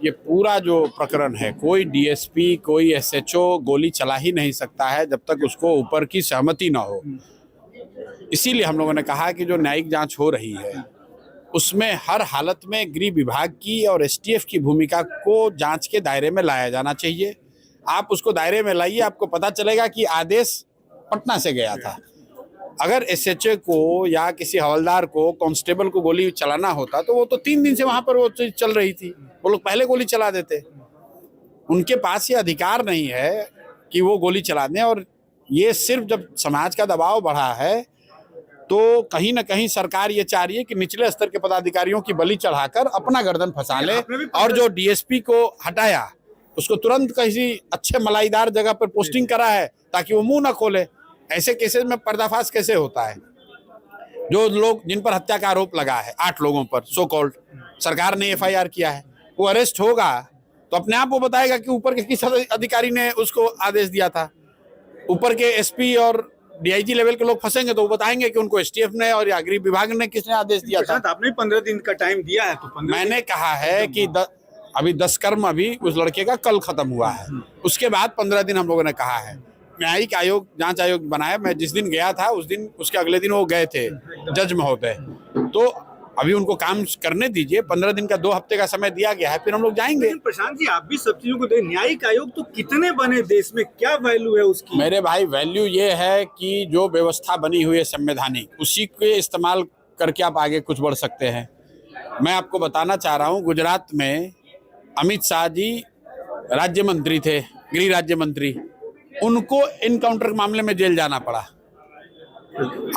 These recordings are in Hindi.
ये पूरा जो प्रकरण है, कोई डीएसपी कोई एसएचओ गोली चला ही नहीं सकता है जब तक उसको ऊपर की सहमति ना हो। इसीलिए हम लोगों ने कहा कि जो न्यायिक जांच हो रही है उसमें हर हालत में गृह विभाग की और एसटीएफ की भूमिका को जांच के दायरे में लाया जाना चाहिए। आप उसको दायरे में लाइए, आपको पता चलेगा कि आदेश पटना से गया था। अगर एसएचओ को या किसी हवलदार को, कांस्टेबल को गोली चलाना होता तो वो तो 3 दिन से वहां पर वो चीज चल रही थी, वो लोग पहले गोली चला देते। उनके पास ये अधिकार नहीं है कि वो गोली चला दें। और ये सिर्फ जब समाज का दबाव बढ़ा है तो कहीं ना कहीं सरकार ये चाह रही है कि निचले स्तर के पदाधिकारियों की बलि चढ़ाकर अपना गर्दन फंसा ले, और जो डीएसपी को हटाया उसको तुरंत किसी अच्छे मलाईदार जगह पर पोस्टिंग करा है ताकि वो मुंह ना खोले। ऐसे केसेस में पर्दाफाश कैसे होता है? जो लोग जिन पर हत्या का आरोप लगा है 8 लोगों पर सो कॉल्ड, सरकार ने एफआईआर किया है, वो अरेस्ट होगा तो अपने आप वो बताएगा कि ऊपर के किस अधिकारी ने उसको आदेश दिया था। ऊपर के एसपी और डीआईजी लेवल के लोग फंसेंगे तो वो बताएंगे कि उनको एसटीएफ ने और गृह विभाग ने किसने आदेश दिया था। आपने 15 दिन का टाइम दिया है तो मैंने कहा है कि अभी 10 कर्म अभी उस लड़के का कल खत्म हुआ है, उसके बाद 15 दिन हम लोगों ने कहा है। न्यायिक आयोग, जांच आयोग बनाया। मैं जिस दिन गया था उस दिन, उसके अगले दिन वो गए थे जज महोदय, तो अभी उनको काम करने दीजिए। 15 दिन का 2 हफ्ते का समय दिया गया है, फिर हम लोग जाएंगे। प्रशांत जी, आप भी सब चीजों को देख, न्यायिक आयोग तो कितने बने देश में, क्या वैल्यू है उसकी? मेरे भाई, वैल्यू ये है कि जो व्यवस्था बनी हुई है संवैधानिक, उसी के इस्तेमाल करके आप आगे कुछ बढ़ सकते हैं। मैं आपको बताना चाह रहा हूँ, गुजरात में अमित शाह जी राज्य मंत्री थे, गृह राज्य मंत्री, उनको इनकाउंटर मामले में जेल जाना पड़ा।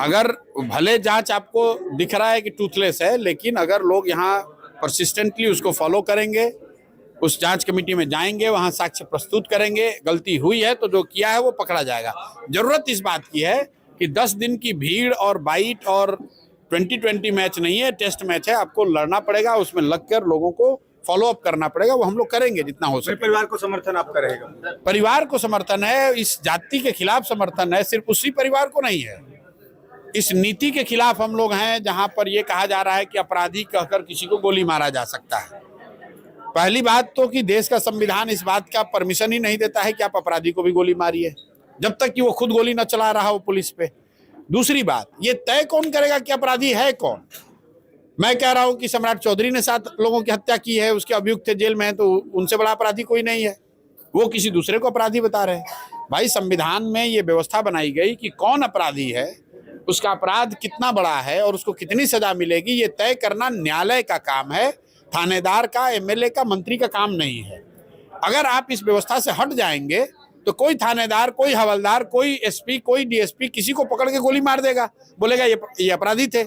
अगर भले जांच आपको दिख रहा है कि टूथलेस है, लेकिन अगर लोग यहाँ परसिस्टेंटली उसको फॉलो करेंगे, उस जांच कमेटी में जाएंगे, वहां साक्ष्य प्रस्तुत करेंगे, गलती हुई है तो जो किया है वो पकड़ा जाएगा। जरूरत इस बात की है कि 10 दिन की भीड़ और बाइट और 2020 मैच नहीं है, टेस्ट मैच है। आपको लड़ना पड़ेगा, उसमें लगकर लोगों को फॉलो अप करना पड़ेगा। वो हम लोग करेंगे जितना हो सके। परिवार को समर्थन आपका रहेगा? परिवार को समर्थन है, इस जाति के खिलाफ समर्थन है, सिर्फ उसी परिवार को नहीं है। इस नीति के खिलाफ हम लोग हैं जहां पर यह कहा जा रहा है कि अपराधी कहकर किसी को गोली मारा जा सकता है। पहली बात तो कि देश का संविधान इस बात का परमिशन ही नहीं देता है कि आप अपराधी को भी गोली मारिए, जब तक कि वो खुद गोली न चला रहा हो पुलिस पे। दूसरी बात, ये तय कौन करेगा कि अपराधी है कौन? मैं कह रहा हूं कि सम्राट चौधरी ने 7 लोगों की हत्या की है, उसके अभियुक्त थे, जेल में है, तो उनसे बड़ा अपराधी कोई नहीं है। वो किसी दूसरे को अपराधी बता रहे हैं। भाई, संविधान में ये व्यवस्था बनाई गई कि कौन अपराधी है, उसका अपराध कितना बड़ा है और उसको कितनी सजा मिलेगी, ये तय करना न्यायालय का काम है, थानेदार का, एमएलए का, मंत्री का काम नहीं है। अगर आप इस व्यवस्था से हट जाएंगे तो कोई थानेदार, कोई हवलदार, कोई एसपी, कोई डीएसपी किसी को पकड़ के गोली मार देगा, बोलेगा ये अपराधी थे।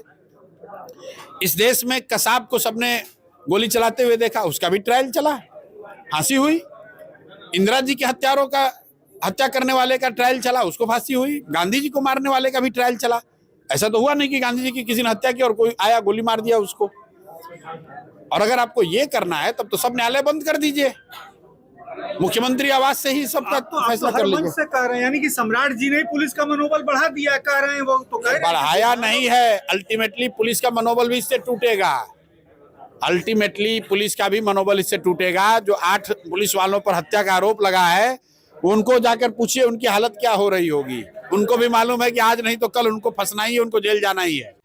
इस देश में कसाब को सबने गोली चलाते हुए देखा, उसका भी ट्रायल चला, फांसी हुई। इंदिरा जी के हत्यारों का, हत्या करने वाले का ट्रायल चला, उसको फांसी हुई। गांधी जी को मारने वाले का भी ट्रायल चला। ऐसा तो हुआ नहीं कि गांधी जी की किसी ने हत्या की और कोई आया गोली मार दिया उसको। और अगर आपको ये करना है तब तो सब न्यायालय बंद कर दीजिए, मुख्यमंत्री आवास से ही सबका फैसला कर लीजिए। से कह रहे हैं, यानी कि सम्राट जी ने पुलिस का मनोबल बढ़ा दिया, कह रहे हैं वो तो कह रहे हैं। बढ़ाया नहीं है, अल्टीमेटली पुलिस का मनोबल भी इससे टूटेगा। अल्टीमेटली पुलिस का भी मनोबल इससे टूटेगा। जो 8 पुलिस वालों पर हत्या का आरोप लगा है, उनको जाकर पूछिए उनकी हालत क्या हो रही होगी। उनको भी मालूम है कि आज नहीं तो कल उनको फंसना ही है, उनको जेल जाना ही है।